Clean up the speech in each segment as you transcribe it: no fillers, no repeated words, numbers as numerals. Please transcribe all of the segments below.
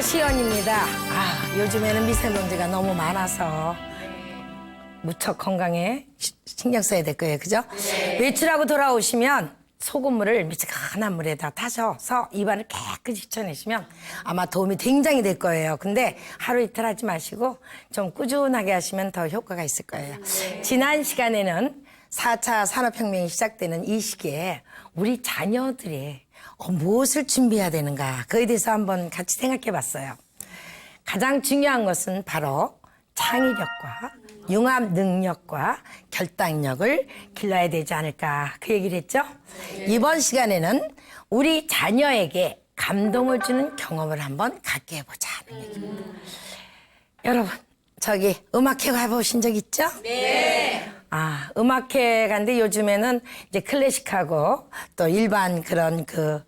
시연입니다. 요즘에는 미세먼지가 너무 많아서 무척 건강에 신경 써야 될 거예요. 그죠? 외출하고 돌아오시면 소금물을 미지근한 물에다 타셔서 입안을 깨끗이 씻어내시면 아마 도움이 굉장히 될 거예요. 근데 하루 이틀 하지 마시고 좀 꾸준하게 하시면 더 효과가 있을 거예요. 지난 시간에는 4차 산업혁명이 시작되는 이 시기에 우리 자녀들이 무엇을 준비해야 되는가, 그에 대해서 한번 같이 생각해 봤어요. 가장 중요한 것은 바로 창의력과 융합 능력과 결단력을 길러야 되지 않을까, 그 얘기를 했죠. 이번 시간에는 우리 자녀에게 감동을 주는 경험을 한번 갖게 해보자 하는 얘기입니다. 여러분, 저기 음악회 가보신 적 있죠? 네. 음악회 간데 요즘에는 이제 클래식하고 또 일반 그런 그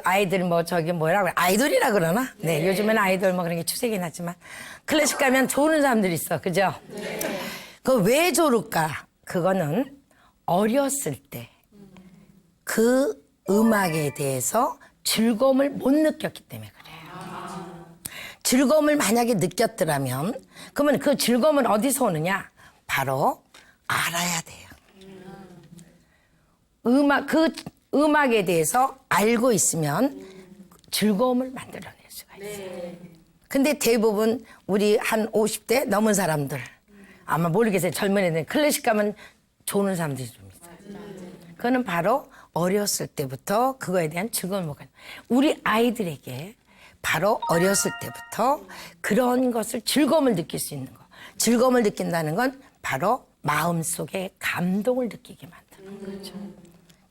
아이들 뭐라고 그래? 아이돌이라 그러나? 네, 요즘에는 아이돌 그런 게 추세긴 하지만 클래식 가면 좋은 사람들이 있어. 그죠? 네. 그 왜 좋을까? 그거는 어렸을 때 그 음악에 대해서 즐거움을 못 느꼈기 때문에 그래요. 즐거움을 만약에 느꼈더라면 그러면 그 즐거움은 어디서 오느냐? 바로 알아야 돼요. 음악에 대해서 알고 있으면 즐거움을 만들어낼 수가 있어요. 근데 대부분 우리 한 50대 넘은 사람들, 아마 모르겠어요. 젊은 애들 클래식 가면 좋은 사람들이 좀 있어요. 그거는 바로 어렸을 때부터 그거에 대한 즐거움을 먹어요. 우리 아이들에게 바로 어렸을 때부터 그런 것을 즐거움을 느낄 수 있는 거. 즐거움을 느낀다는 건 바로 마음속에 감동을 느끼게 만드는 거죠.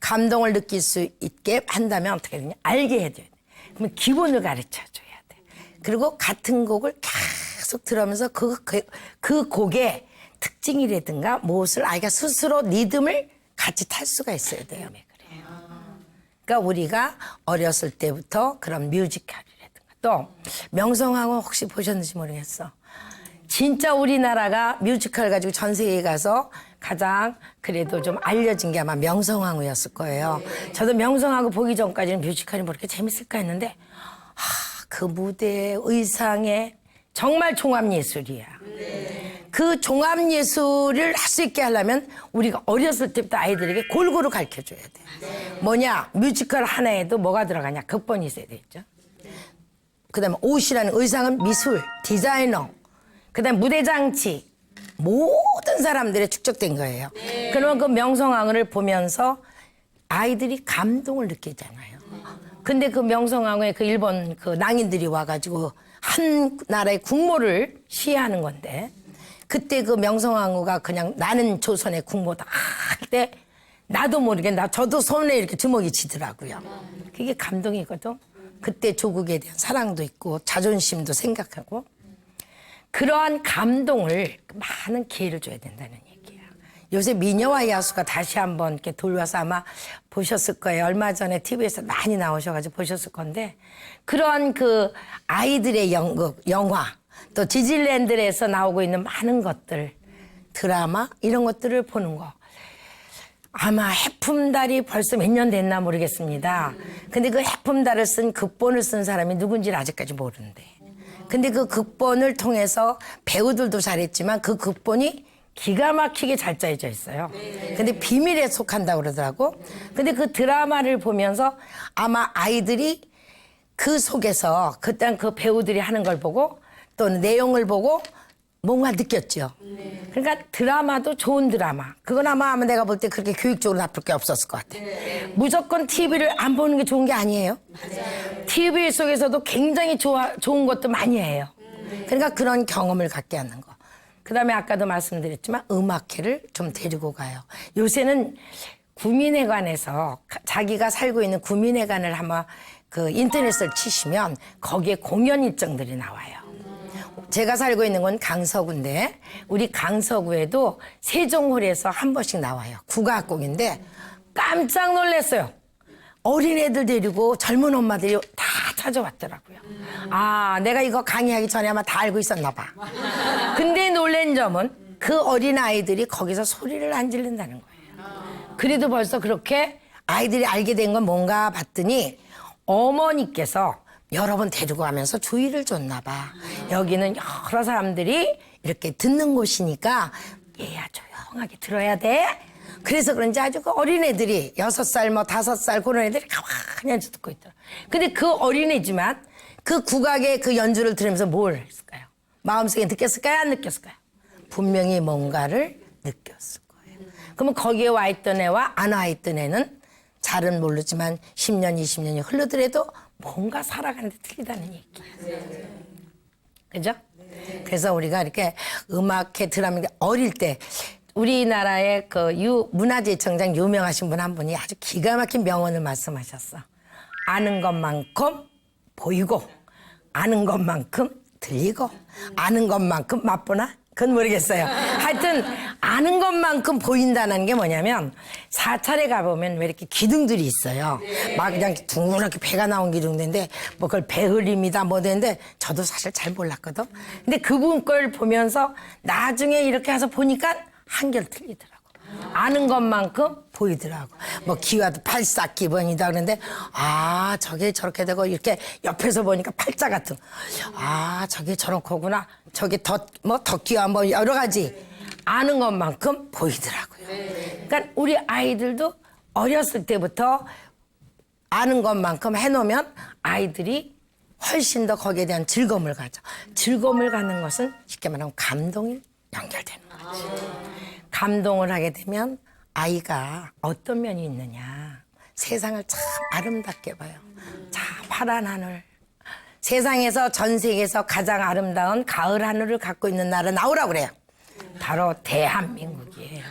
감동을 느낄 수 있게 한다면 어떻게 되냐? 알게 해줘야 돼. 그러면 기본을 가르쳐 줘야 돼. 그리고 같은 곡을 계속 들으면서 그 곡의 특징이라든가 무엇을 아이가 스스로 리듬을 같이 탈 수가 있어야 돼요. 그래요. 그러니까 우리가 어렸을 때부터 그런 뮤지컬이라든가 또 명성황후 혹시 보셨는지 모르겠어. 진짜 우리나라가 뮤지컬 가지고 전 세계에 가서 가장 그래도 좀 알려진 게 아마 명성황후였을 거예요. 저도 명성황후 보기 전까지는 뮤지컬이 뭐 이렇게 재밌을까 했는데 그 무대 의상에 정말 종합예술이야. 그 종합예술을 할 수 있게 하려면 우리가 어렸을 때부터 아이들에게 골고루 가르쳐줘야 돼. 뭐냐? 뮤지컬 하나에도 뭐가 들어가냐? 극본이 있어야 되겠죠. 그다음에 옷이라는 의상은 미술, 디자이너, 그다음 무대 장치, 모든 사람들이 축적된 거예요. 그러면 그 명성황후를 보면서 아이들이 감동을 느끼잖아요. 근데 그 명성황후에 그 일본 그 낭인들이 와가지고 한 나라의 국모를 시해하는 건데, 그때 그 명성황후가 그냥 나는 조선의 국모다 할 때 나도 모르게 저도 손에 이렇게 주먹이 지더라고요. 그게 감동이거든. 그때 조국에 대한 사랑도 있고 자존심도 생각하고, 그러한 감동을 많은 기회를 줘야 된다는 얘기예요. 요새 미녀와 야수가 다시 한번 이렇게 돌려서 아마 보셨을 거예요. 얼마 전에 TV에서 많이 나오셔가지고 보셨을 건데, 그러한 그 아이들의 연극, 영화, 또 디즈니랜드에서 나오고 있는 많은 것들, 드라마 이런 것들을 보는 거. 아마 해품달이 벌써 몇 년 됐나 모르겠습니다. 근데 그 해품달을 쓴 극본을 쓴 사람이 누군지를 아직까지 모르는데, 근데 그 극본을 통해서 배우들도 잘했지만 그 극본이 기가 막히게 잘 짜여져 있어요. 근데 비밀에 속한다고 그러더라고. 근데 그 드라마를 보면서 아마 아이들이 그 속에서 그때 그 배우들이 하는 걸 보고 또 내용을 보고 뭔가 느꼈죠. 그러니까 드라마도 좋은 드라마. 그건 아마 내가 볼 때 그렇게 교육적으로 나쁠 게 없었을 것 같아. 무조건 TV를 안 보는 게 좋은 게 아니에요. TV 속에서도 굉장히 좋은 것도 많이 해요. 그러니까 그런 경험을 갖게 하는 거. 그다음에 아까도 말씀드렸지만 음악회를 좀 데리고 가요. 요새는 구민회관에서 자기가 살고 있는 구민회관을 한번 그 인터넷을 치시면 거기에 공연 일정들이 나와요. 제가 살고 있는 건 강서구인데 우리 강서구에도 세종홀에서 한 번씩 나와요. 국악곡인데 깜짝 놀랐어요. 어린애들 데리고 젊은 엄마들이 다 찾아왔더라고요. 내가 이거 강의하기 전에 아마 다 알고 있었나 봐. 근데 놀란 점은 그 어린아이들이 거기서 소리를 안 지른다는 거예요. 그래도 벌써 그렇게 아이들이 알게 된 건 뭔가 봤더니 어머니께서 여러 번 데리고 가면서 주의를 줬나 봐. 여기는 여러 사람들이 이렇게 듣는 곳이니까 얘야 조용하게 들어야 돼. 그래서 그런지 아주 그 어린애들이 6살 뭐 5살 그런 애들이 가만히 앉아 듣고 있더라. 근데 그 어린애지만 그 국악의 그 연주를 들으면서 뭘 했을까요? 마음속에 느꼈을까요? 안 느꼈을까요? 분명히 뭔가를 느꼈을 거예요. 그러면 거기에 와 있던 애와 안 와 있던 애는 잘은 모르지만 10년, 20년이 흘러더라도 뭔가 살아가는데 틀리다는 얘기예요. 그죠? 그래서 우리가 이렇게 음악회 드라마 어릴 때 우리나라의 그 문화재청장 유명하신 분 한 분이 아주 기가 막힌 명언을 말씀하셨어. 아는 것만큼 보이고 아는 것만큼 들리고 아는 것만큼 맛보나? 그건 모르겠어요. 하여튼 아는 것만큼 보인다는 게 뭐냐면 사찰에 가보면 왜 이렇게 기둥들이 있어요. 막 그냥 둥그렇게 배가 나온 기둥인데 뭐 그걸 배흘림이다 뭐 되는데 저도 사실 잘 몰랐거든. 근데 그분 걸 보면서 나중에 이렇게 해서 보니까 한결 틀리더라고. 아는 것만큼 보이더라고. 뭐 기와도 팔싹기번이다 그러는데 아 저게 저렇게 되고 이렇게 옆에서 보니까 팔자 같은 아 저게 저런 거구나. 저게 덕기와 뭐 여러 가지 아는 것만큼 보이더라고요. 그러니까 우리 아이들도 어렸을 때부터 아는 것만큼 해놓으면 아이들이 훨씬 더 거기에 대한 즐거움을 가져. 즐거움을 갖는 것은 쉽게 말하면 감동이 연결되는 거지. 감동을 하게 되면 아이가 어떤 면이 있느냐. 세상을 참 아름답게 봐요. 참 파란 하늘. 세상에서 전 세계에서 가장 아름다운 가을 하늘을 갖고 있는 나라 나오라고 그래요. 바로 대한민국이에요.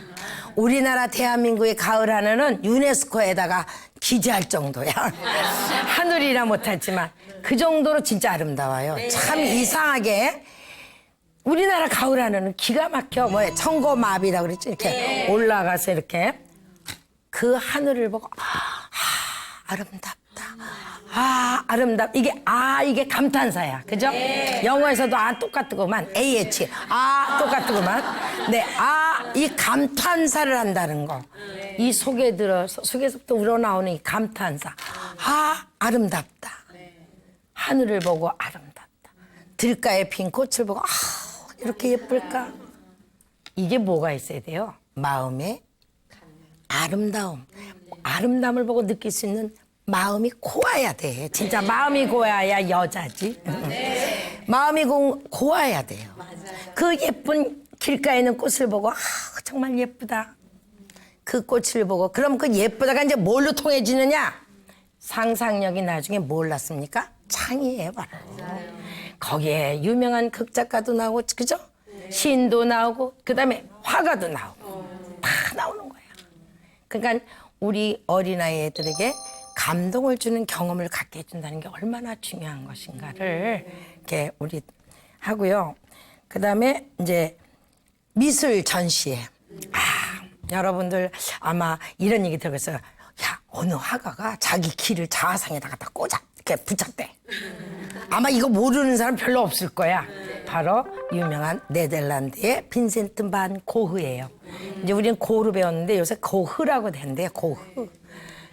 우리나라 대한민국의 가을 하늘은 유네스코에다가 기재할 정도야. 하늘이라 못하지만 그 정도로 진짜 아름다워요. 참 이상하게 우리나라 가을 하늘은 기가 막혀. 청고마비라고 그랬죠. 이렇게 올라가서 이렇게 그 하늘을 보고 아름답다. 이게 감탄사야. 그죠? 영어에서도 똑같구만. AH. 똑같구만. 네. 이 감탄사를 한다는 거. 이 속에 들어서, 속에서부터 우러나오는 이 감탄사. 아름답다. 하늘을 보고 아름답다. 들가에 핀 꽃을 보고, 이렇게 예쁠까? 이게 뭐가 있어야 돼요? 마음의 아름다움. 아름다움을 보고 느낄 수 있는 마음이 고와야 돼. 진짜 마음이 고와야 여자지. 마음이 고와야 돼요. 그 예쁜 길가에 있는 꽃을 보고 정말 예쁘다. 그 꽃을 보고 그럼 그 예쁘다가 이제 뭘로 통해지느냐? 상상력이 나중에 뭘 낳습니까? 창의예요 바로. 거기에 유명한 극작가도 나오고 그죠? 시인도 나오고 그다음에 화가도 나오고 다 나오는 거예요. 그러니까 우리 어린아이 애들에게 감동을 주는 경험을 갖게 해준다는 게 얼마나 중요한 것인가를 이렇게 우리 하고요. 그다음에 이제 미술 전시회. 여러분들 아마 이런 얘기 들었어요. 야, 어느 화가가 자기 키를 자화상에다가 다 꽂아 이렇게 붙였대. 아마 이거 모르는 사람 별로 없을 거야. 바로 유명한 네덜란드의 빈센트 반 고흐예요. 이제 우리는 고흐로 배웠는데 요새 고흐라고 된대요. 고흐.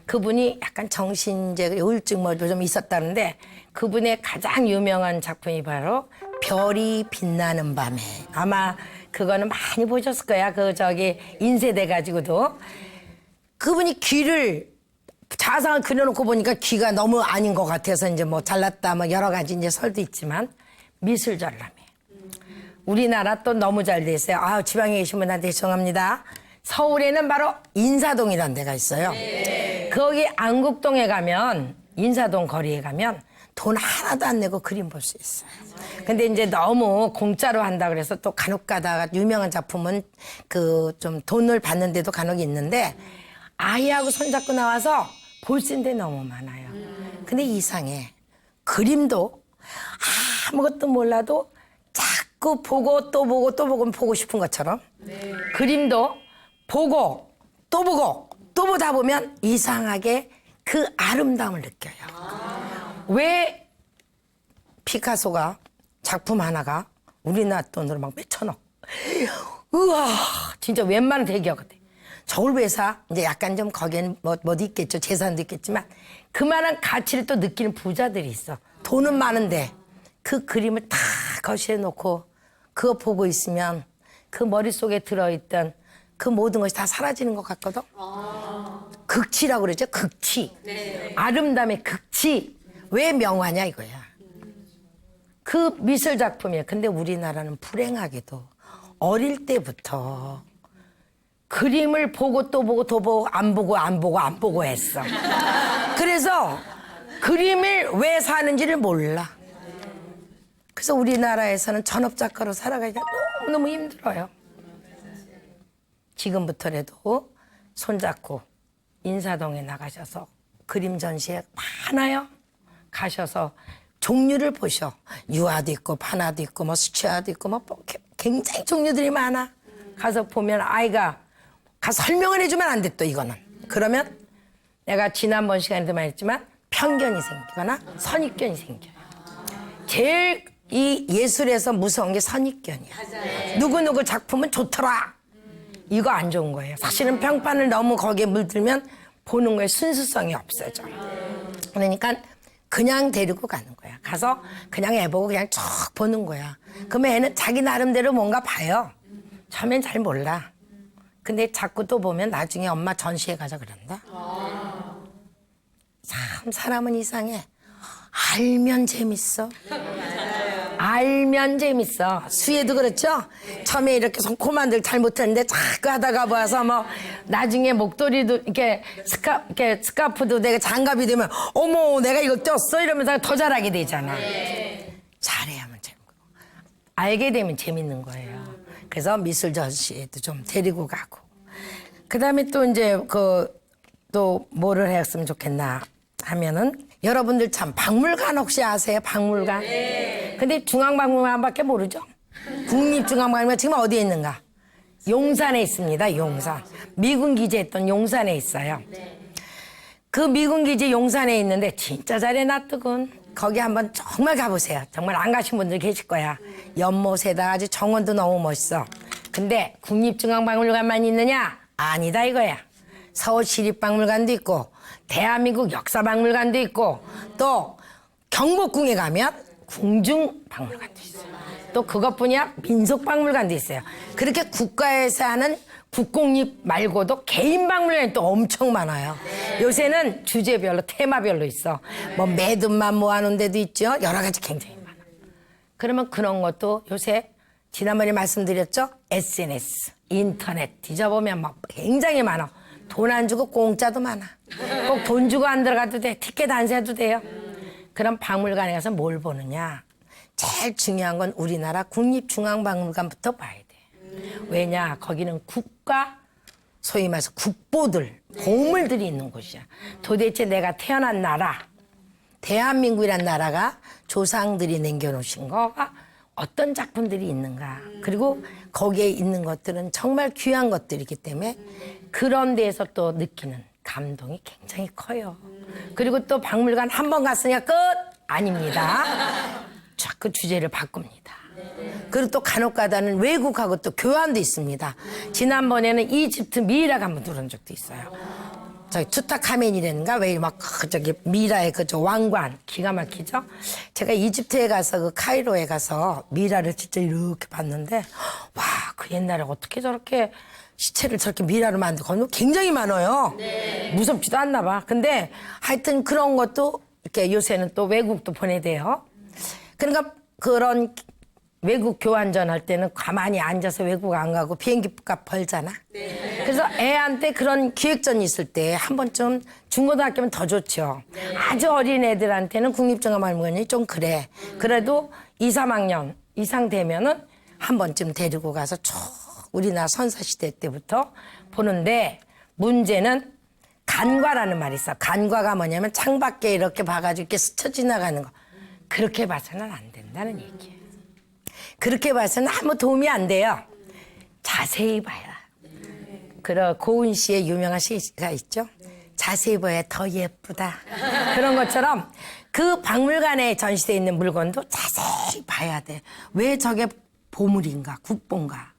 그분이 약간 정신적 우울증 뭐 좀 있었다는데 그분의 가장 유명한 작품이 바로 별이 빛나는 밤에. 아마 그거는 많이 보셨을 거야. 인쇄돼 가지고도 그분이 귀를 자상을 그려놓고 보니까 귀가 너무 아닌 것 같아서 이제 뭐 잘났다 뭐 여러 가지 이제 설도 있지만 미술 전람회. 우리나라 또 너무 잘 돼 있어요. 지방에 계신 분한테 죄송합니다. 서울에는 바로 인사동이라는 데가 있어요. 거기 안국동에 가면 인사동 거리에 가면 돈 하나도 안 내고 그림 볼 수 있어요. 근데 이제 너무 공짜로 한다 그래서 또 간혹 가다가 유명한 작품은 좀 돈을 받는 데도 간혹 있는데 아이하고 손잡고 나와서 볼 수 있는 데 너무 많아요. 근데 이상해. 그림도 아무것도 몰라도 자꾸 보고 또 보고 또 보고 보고 싶은 것처럼 그림도 보고 또 보고 또 보다 보면 이상하게 그 아름다움을 느껴요. 왜 피카소가 작품 하나가 우리나라 돈으로 막 몇천억. 우와 진짜 웬만한 대기업 같아. 저울회사 이제 약간 좀 거기엔 뭐도 있겠죠. 재산도 있겠지만 그만한 가치를 또 느끼는 부자들이 있어. 돈은 많은데 그 그림을 다 거실에 놓고 그거 보고 있으면 그 머릿속에 들어있던 그 모든 것이 다 사라지는 것 같거든. 극치라고 그러죠. 극치. 아름다움의 극치. 왜 명화냐 이거야. 그 미술 작품이에요. 근데 우리나라는 불행하게도 어릴 때부터 그림을 보고 또 보고 또 보고 안 보고 안 보고 안 보고 했어. 그래서 그림을 왜 사는지를 몰라. 그래서 우리나라에서는 전업작가로 살아가기가 너무너무 힘들어요. 지금부터라도 손잡고 인사동에 나가셔서 그림 전시회 많아요. 가셔서 종류를 보셔. 유화도 있고 판화도 있고 뭐 수채화도 있고 뭐 굉장히 종류들이 많아. 가서 보면 아이가 가서 설명을 해주면 안 돼 또 이거는. 그러면 내가 지난번 시간에도 말했지만 편견이 생기거나 선입견이 생겨요. 제일 이 예술에서 무서운 게 선입견이야. 누구누구 작품은 좋더라. 이거 안 좋은 거예요. 사실은 평판을 너무 거기에 물들면 보는 거에 순수성이 없어져. 그러니까 그냥 데리고 가는 거야. 가서 그냥 애 보고 그냥 쭉 보는 거야. 그러면 애는 자기 나름대로 뭔가 봐요. 처음엔 잘 몰라. 근데 자꾸 또 보면 나중에 엄마 전시회 가자 그런다. 참 사람은 이상해. 알면 재밌어. 알면 재밌어. 수혜도 그렇죠? 처음에 이렇게 손코만들 잘못했는데 자꾸 하다가 봐서 뭐 나중에 목도리도 이렇게 스카프도 내가 장갑이 되면 어머 내가 이걸 떴어 이러면서 더 잘하게 되잖아. 잘해야만 재밌고 알게 되면 재밌는 거예요. 그래서 미술 전시회도 좀 데리고 가고 그다음에 또 이제 또 뭐를 했으면 좋겠나 하면은 여러분들 참 박물관 혹시 아세요? 박물관? 근데 중앙박물관밖에 모르죠? 국립중앙박물관 지금 어디에 있는가? 용산에 있습니다. 용산. 미군 기지했던 용산에 있어요. 그 미군 기지 용산에 있는데 진짜 잘 해놨더군. 거기 한번 정말 가보세요. 정말 안 가신 분들 계실 거야. 연못에다 아주 정원도 너무 멋있어. 근데 국립중앙박물관만 있느냐? 아니다 이거야. 서울시립박물관도 있고 대한민국 역사박물관도 있고 또 경복궁에 가면 궁중박물관도 있어요. 또 그것뿐이야 민속박물관도 있어요. 그렇게 국가에서 하는 국공립 말고도 개인 박물관이 또 엄청 많아요. 요새는 주제별로 테마별로 있어. 뭐 매듭만 모아놓은 데도 있죠. 여러 가지 굉장히 많아. 그러면 그런 것도 요새 지난번에 말씀드렸죠. SNS, 인터넷 뒤져보면 막 굉장히 많아. 돈 안 주고 공짜도 많아. 꼭 돈 주고 안 들어가도 돼. 티켓 안 사도 돼요. 그럼 박물관에 가서 뭘 보느냐. 제일 중요한 건 우리나라 국립중앙박물관부터 봐야 돼. 왜냐 거기는 국가 소위 말해서 국보들 보물들이 있는 곳이야. 도대체 내가 태어난 나라 대한민국이란 나라가 조상들이 남겨놓으신 거가 어떤 작품들이 있는가. 그리고 거기에 있는 것들은 정말 귀한 것들이기 때문에 그런 데에서 또 느끼는 감동이 굉장히 커요. 그리고 또 박물관 한 번 갔으니까 끝! 아닙니다. 자꾸 주제를 바꿉니다. 그리고 또 간혹 가다는 외국하고 또 교환도 있습니다. 지난번에는 이집트 미이라가 한번 들어온 적도 있어요. 저기 투타카멘이라는가 왜 막 저기 미라의 그저 왕관 기가 막히죠. 제가 이집트에 가서 그 카이로에 가서 미라를 진짜 이렇게 봤는데 와 그 옛날에 어떻게 저렇게 시체를 저렇게 미라로 만들고 굉장히 많아요. 무섭지도 않나 봐. 근데 하여튼 그런 것도 이렇게 요새는 또 외국도 보내대요. 그러니까 그런 외국 교환전 할 때는 가만히 앉아서 외국 안 가고 비행기 값 벌잖아. 그래서 애한테 그런 기획전이 있을 때 한 번쯤 중고등학교면 더 좋죠. 아주 어린 애들한테는 국립중앙박물관이 좀 그래. 그래도 2, 3학년 이상 되면은 한 번쯤 데리고 가서 쭉 우리나라 선사시대 때부터 보는데 문제는 간과라는 말이 있어. 간과가 뭐냐면 창밖에 이렇게 봐가지고 이렇게 스쳐 지나가는 거. 그렇게 봐서는 안 된다는 얘기예요. 그렇게 봐서는 아무 도움이 안 돼요. 자세히 봐야. 고은 씨의 유명한 시가 있죠. 자세히 봐야 더 예쁘다. 그런 것처럼 그 박물관에 전시되어 있는 물건도 자세히 봐야 돼. 왜 저게 보물인가, 국보인가.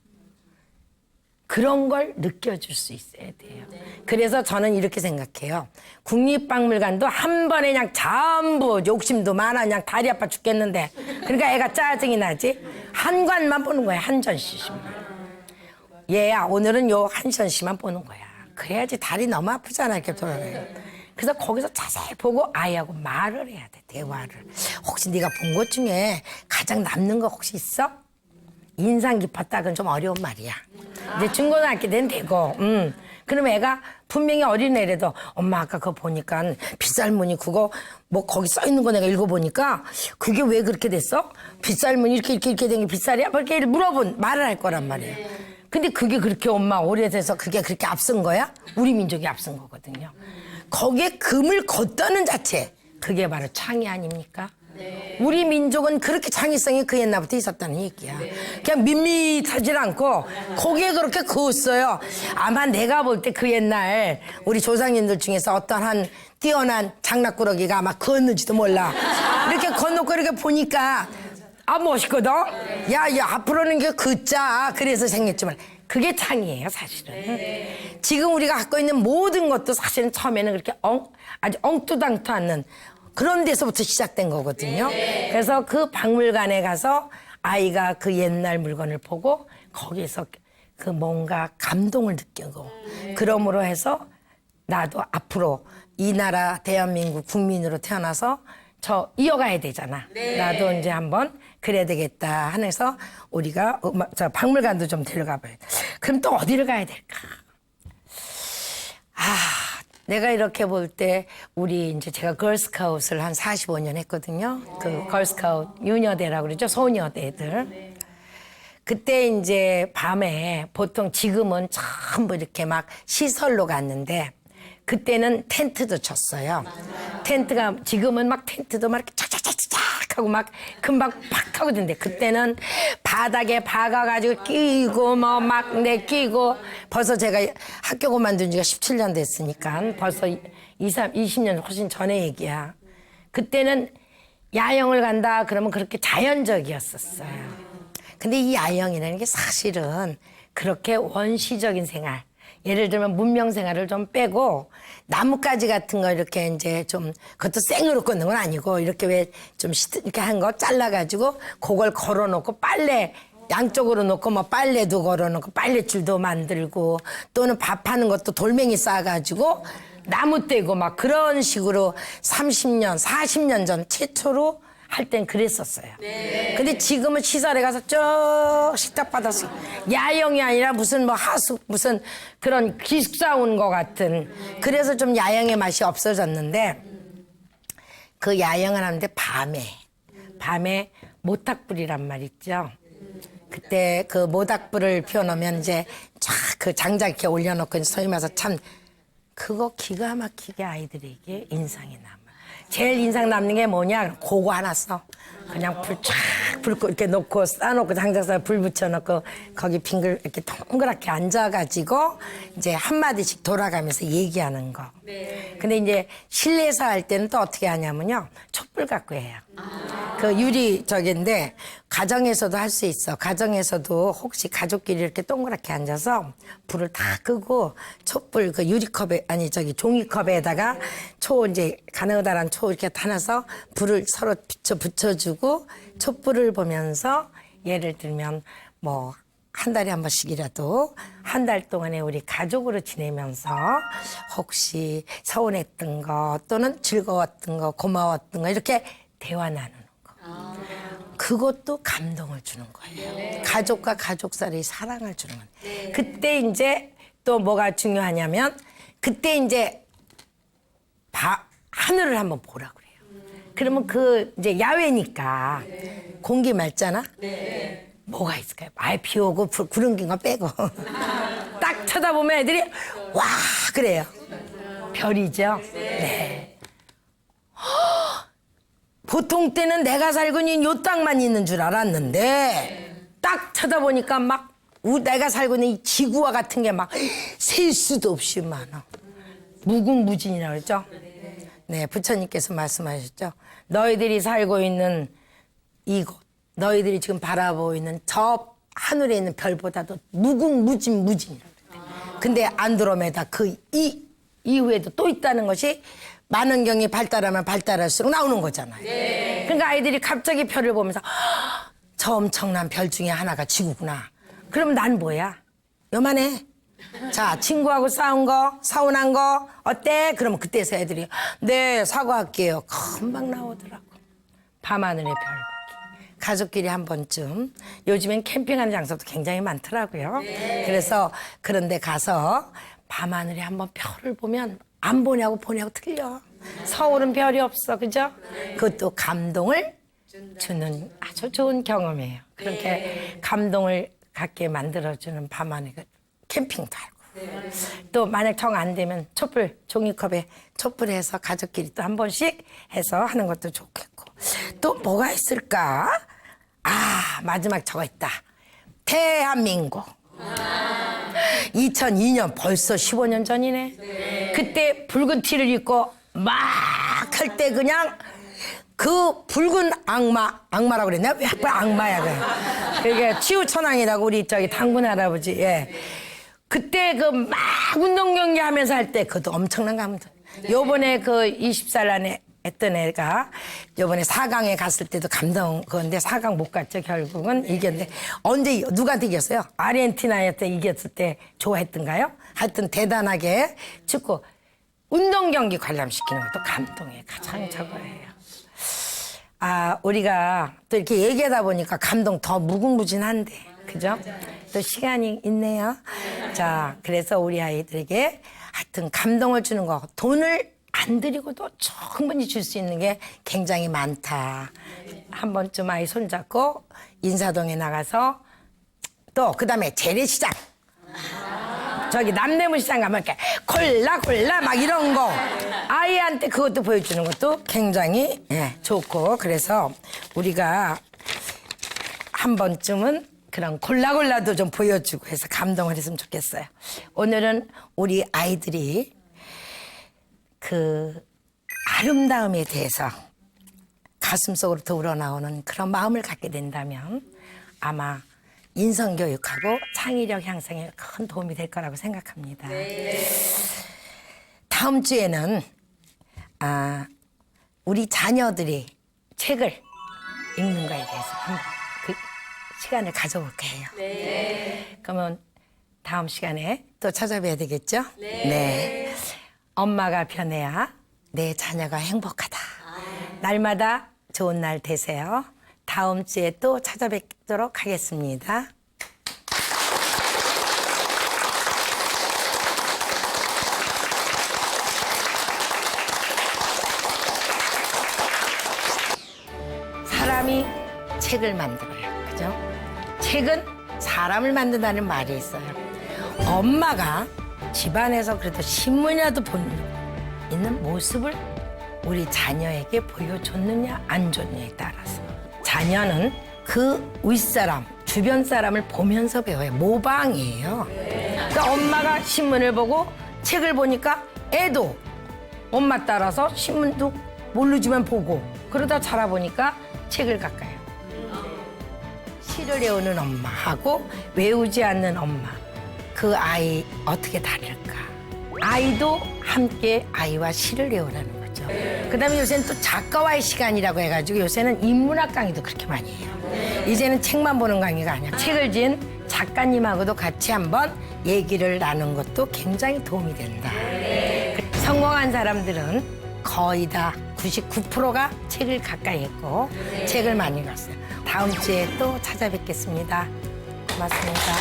그런 걸 느껴줄 수 있어야 돼요. 그래서 저는 이렇게 생각해요. 국립박물관도 한 번에 그냥 전부 욕심도 많아 그냥 다리 아파 죽겠는데 그러니까 애가 짜증이 나지. 한 관만 보는 거야. 한 전시만. 얘야 오늘은 요 한 전시만 보는 거야. 그래야지 다리 너무 아프잖아 이렇게 돌아가요. 그래서 거기서 자세히 보고 아이하고 말을 해야 돼. 대화를. 혹시 네가 본 것 중에 가장 남는 거 혹시 있어? 인상 깊었다. 그건 좀 어려운 말이야. 이제 중고등학교 때는 되고, 그럼 애가 분명히 어린애라도 엄마 아까 그거 보니까 빗살무늬 그거 뭐 거기 써 있는 거 내가 읽어보니까 그게 왜 그렇게 됐어? 빗살무늬 이렇게 된 게 빗살이야? 뭐 이렇게 말을 할 거란 말이에요. 근데 그게 그렇게 엄마 오래돼서 그게 그렇게 앞선 거야? 우리 민족이 앞선 거거든요. 거기에 금을 걷다는 자체, 그게 바로 창의 아닙니까? 우리 민족은 그렇게 창의성이 그 옛날부터 있었다는 얘기야. 그냥 밋밋하지 않고 거기에 그렇게 그었어요. 아마 내가 볼 때 그 옛날 우리 조상님들 중에서 어떠한 뛰어난 장난꾸러기가 아마 그었는지도 몰라. 이렇게 건너고 이렇게 보니까 멋있거든. 야 앞으로는 게 긋자. 그래서 생겼지만 그게 창이에요 사실은. 지금 우리가 갖고 있는 모든 것도 사실은 처음에는 그렇게 아주 엉뚜당투 않는 그런 데서부터 시작된 거거든요. 그래서 그 박물관에 가서 아이가 그 옛날 물건을 보고 거기에서 그 뭔가 감동을 느끼고 그러므로 해서 나도 앞으로 이 나라 대한민국 국민으로 태어나서 저 이어가야 되잖아. 나도 이제 한번 그래야 되겠다 하면서 우리가 저 박물관도 좀 데려가 봐야 돼. 그럼 또 어디를 가야 될까? 내가 이렇게 볼 때 우리 이제 제가 걸스카웃을 한 45년 했거든요. 그 걸스카웃 유녀대라고 그러죠. 소녀대들. 그때 이제 밤에 보통 지금은 전부 이렇게 막 시설로 갔는데 그때는 텐트도 쳤어요. 텐트가 지금은 막 텐트도 막 이렇게 착착착착 하고 막 금방 팍 하고 있는데 그때는 바닥에 박아가지고 끼고 뭐 막 끼고 벌써 제가 학교 그만둔 지가 17년 됐으니까 벌써 20년 훨씬 전의 얘기야. 그때는 야영을 간다 그러면 그렇게 자연적이었었어요. 근데 이 야영이라는 게 사실은 그렇게 원시적인 생활, 예를 들면 문명 생활을 좀 빼고 나뭇가지 같은 거 이렇게 이제 좀 그것도 생으로 꽂는 건 아니고 이렇게 왜 좀 이렇게 한 거 잘라가지고 그걸 걸어놓고 빨래 양쪽으로 놓고 뭐 빨래도 걸어놓고 빨래줄도 만들고 또는 밥하는 것도 돌멩이 쌓아가지고 나무 떼고 막 그런 식으로 30년, 40년 전 최초로 할 땐 그랬었어요. 근데 지금은 시설에 가서 쭉 식탁 받아서 야영이 아니라 무슨 뭐 하숙 무슨 그런 기숙사 온 것 같은 그래서 좀 야영의 맛이 없어졌는데 그 야영을 하는데 밤에 모닥불이란 말 있죠. 그때 그 모닥불을 피워놓으면 이제 쫙 그 장작 이렇게 올려놓고 소위 말해서 참 그거 기가 막히게 아이들에게 인상이 남아. 제일 인상 남는 게 뭐냐? 그거 하나 써. 그냥 불 이렇게 놓고 쌓아놓고 장작사에 불 붙여놓고 거기 빙글 이렇게 동그랗게 앉아가지고 이제 한마디씩 돌아가면서 얘기하는 거. 근데 이제 실내에서 할 때는 또 어떻게 하냐면요. 촛불 갖고 해요. 그 유리 저긴데 가정에서도 할 수 있어. 가정에서도 혹시 가족끼리 이렇게 동그랗게 앉아서 불을 다 끄고 촛불 그 유리컵에 아니 저기 종이컵에다가 초 이제 가느다란 초 이렇게 타놔서 불을 서로 붙여주고 촛불을 보면서 예를 들면 뭐 한 달에 한 번씩이라도 한 달 동안에 우리 가족으로 지내면서 혹시 서운했던 거 또는 즐거웠던 거 고마웠던 거 이렇게 대화 나누는 거. 그것도 감동을 주는 거예요. 가족과 가족 사이의 사랑을 주는 거예요. 그때 이제 또 뭐가 중요하냐면 그때 이제 하늘을 한번 보라 그래요. 그러면 그 이제 야외니까 공기 맑잖아. 뭐가 있을까요? 비 오고 구름 낀 거 빼고 딱 쳐다보면 애들이 와 그래요. 별이죠. 네. 보통 때는 내가 살고 있는 요 땅만 있는 줄 알았는데 딱 쳐다보니까 막 내가 살고 있는 이 지구와 같은 게 막 셀 수도 없이 많아. 무궁무진이라고 그랬죠. 네, 부처님께서 말씀하셨죠. 너희들이 살고 있는 이곳, 너희들이 지금 바라보고 있는 저 하늘에 있는 별보다도 무궁무진무진이라고 그래요. 근데 안드로메다 그 이후에도 또 있다는 것이 만원경이 발달하면 발달할수록 나오는 거잖아요. 네. 그러니까 아이들이 갑자기 별을 보면서 저 엄청난 별 중에 하나가 지구구나. 그럼 난 뭐야? 요만해. 자, 친구하고 싸운 거, 서운한 거 어때? 그러면 그때서 애들이 네, 사과할게요. 금방 나오더라고. 밤하늘의 별 보기. 가족끼리 한 번쯤. 요즘엔 캠핑하는 장소도 굉장히 많더라고요. 네. 그래서 그런 데 가서 밤하늘에 한번 별을 보면 안 보냐고 보냐고 틀려. 서울은 별이 없어, 그죠? 그것도 감동을 주는 아주 좋은 경험이에요. 그렇게 감동을 갖게 만들어주는 밤하늘 캠핑도 하고. 또 만약 정 안 되면 촛불, 종이컵에 촛불 해서 가족끼리 또 한 번씩 해서 하는 것도 좋겠고. 또 뭐가 있을까? 아, 마지막 저거 있다. 대한민국. 2002년 벌써 15년 전이네. 그때 붉은 티를 입고 막 할 때 그냥 그 붉은 악마라고 그랬나? 왜 악마야, 그게 치우천왕이라고 우리 저기 당군 할아버지, 예. 그때 그 막 운동 경기 하면서 할 때 그것도 엄청난 감동. 요번에 그 20살 안에 했던 애가 요번에 4강에 갔을 때도 감동 그건데 4강 못 갔죠. 결국은 이겼는데 언제 누구한테 이겼어요? 아르헨티나한테 이겼을 때 좋아했던가요? 하여튼 대단하게 축구 운동 경기 관람시키는 것도 감동의 가장 저거예요. 아, 우리가 또 이렇게 얘기하다 보니까 감동 더 무궁무진한데, 그죠? 또 시간이 있네요. 자, 그래서 우리 아이들에게 하여튼 감동을 주는 거, 돈을 안 들이고도 충분히 줄 수 있는 게 굉장히 많다. 한 번쯤 아이 손잡고 인사동에 나가서 또 그다음에 재래시장. 저기 남대문 시장 가면 이렇게 콜라 막 이런 거 아이한테 그것도 보여주는 것도 굉장히 좋고 그래서 우리가 한 번쯤은 그런 콜라도 좀 보여주고 해서 감동을 했으면 좋겠어요. 오늘은 우리 아이들이 그 아름다움에 대해서 가슴속으로부터 우러나오는 그런 마음을 갖게 된다면 아마 인성교육하고 창의력 향상에 큰 도움이 될 거라고 생각합니다. 네. 다음 주에는 우리 자녀들이 책을 읽는 거에 대해서 한번 그 시간을 가져볼까 해요. 네. 그러면 다음 시간에 또 찾아뵈야 되겠죠? 네. 네. 엄마가 편해야 내 자녀가 행복하다. 날마다 좋은 날 되세요. 다음 주에 또 찾아뵙도록 하겠습니다. 사람이 책을 만들어요. 그죠? 책은 사람을 만든다는 말이 있어요. 엄마가 집안에서 그래도 신문이라도 있는 모습을 우리 자녀에게 보여줬느냐 안 줬느냐에 따라서 자녀는 그 윗사람 주변 사람을 보면서 배워요. 모방이에요. 그러니까 엄마가 신문을 보고 책을 보니까 애도 엄마 따라서 신문도 모르지만 보고 그러다 자라보니까 책을 가까요. 시를 외우는 엄마하고 외우지 않는 엄마 그 아이 어떻게 다를까? 아이도 함께 아이와 시를 외우라는 거죠. 그다음에 요새는 또 작가와의 시간이라고 해가지고 요새는 인문학 강의도 그렇게 많이 해요. 이제는 책만 보는 강의가 아니야. 책을 지은 작가님하고도 같이 한번 얘기를 나눈 것도 굉장히 도움이 된다. 성공한 사람들은 거의 다 99%가 책을 가까이 했고 책을 많이 읽었어요. 다음 주에 또 찾아뵙겠습니다. 고맙습니다.